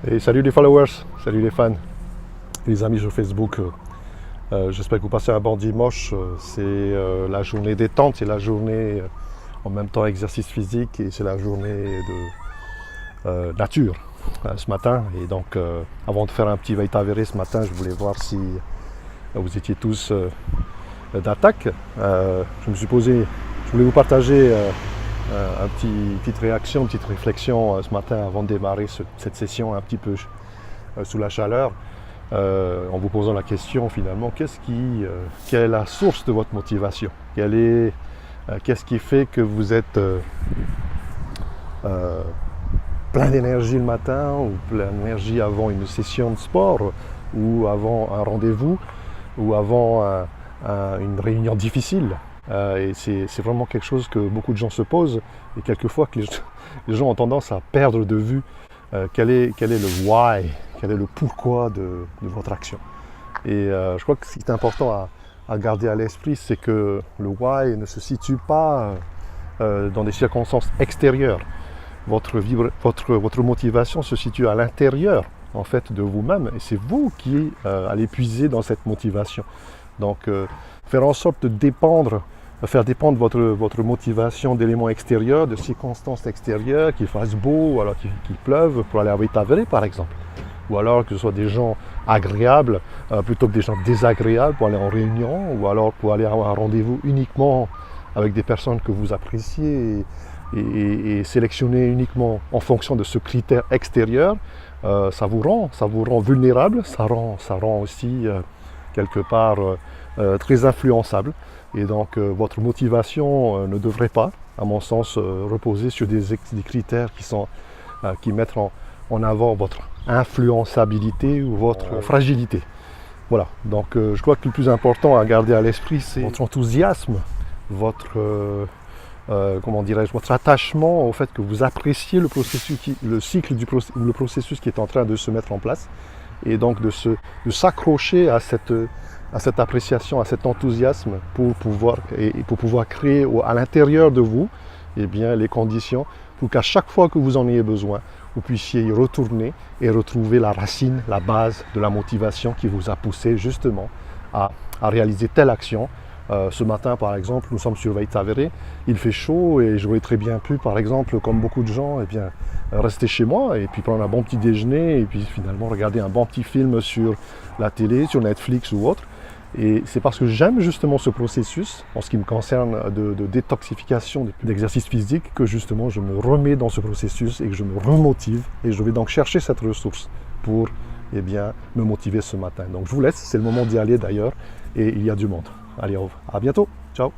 Et salut les followers, salut les fans, les amis sur Facebook. J'espère que vous passez un bon dimanche. C'est la journée détente, c'est la journée en même temps exercice physique et c'est la journée de nature ce matin. Et donc avant de faire un petit veille avéré ce matin, je voulais voir si vous étiez tous d'attaque. Je me suis posé, je voulais vous partager petite réaction, une petite réflexion ce matin avant de démarrer cette session un petit peu sous la chaleur, en vous posant la question finalement, quelle est la source de votre motivation? Qu'est-ce qui fait que vous êtes plein d'énergie le matin ou plein d'énergie avant une session de sport ou avant un rendez-vous ou avant une réunion difficile? Et c'est vraiment quelque chose que beaucoup de gens se posent et quelquefois que les gens ont tendance à perdre de vue quel est le why, quel est le pourquoi de votre action. Et je crois que ce qui est important à garder à l'esprit, c'est que le why ne se situe pas dans des circonstances extérieures. Votre motivation se situe à l'intérieur en fait de vous-même et c'est vous qui allez puiser dans cette motivation. Donc faire en sorte de faire dépendre votre motivation d'éléments extérieurs, de circonstances extérieures, qu'il fasse beau, ou alors qu'il pleuve pour aller à Veitaveré par exemple. Ou alors que ce soit des gens agréables plutôt que des gens désagréables pour aller en réunion, ou alors pour aller à un rendez-vous uniquement avec des personnes que vous appréciez et sélectionner uniquement en fonction de ce critère extérieur, ça vous rend vulnérable, ça rend aussi quelque part très influençable. Et donc votre motivation ne devrait pas, à mon sens, reposer sur des critères qui mettent en avant votre influençabilité ou votre fragilité. Voilà, donc je crois que le plus important à garder à l'esprit, c'est votre enthousiasme, votre attachement au fait que vous appréciez le processus qui est en train de se mettre en place, et donc de s'accrocher à cette appréciation, à cet enthousiasme pour pouvoir créer à l'intérieur de vous les conditions pour qu'à chaque fois que vous en ayez besoin, vous puissiez y retourner et retrouver la racine, la base de la motivation qui vous a poussé justement à réaliser telle action. Ce matin, par exemple, nous sommes sur Veitaveré, il fait chaud et j'aurais très bien pu, par exemple, comme beaucoup de gens, rester chez moi et puis prendre un bon petit déjeuner et puis finalement regarder un bon petit film sur la télé, sur Netflix ou autre. Et c'est parce que j'aime justement ce processus, en ce qui me concerne de détoxification, d'exercice physique, que justement je me remets dans ce processus et que je me remotive. Et je vais donc chercher cette ressource pour me motiver ce matin. Donc je vous laisse, c'est le moment d'y aller d'ailleurs, et il y a du monde. Allez, à bientôt, ciao.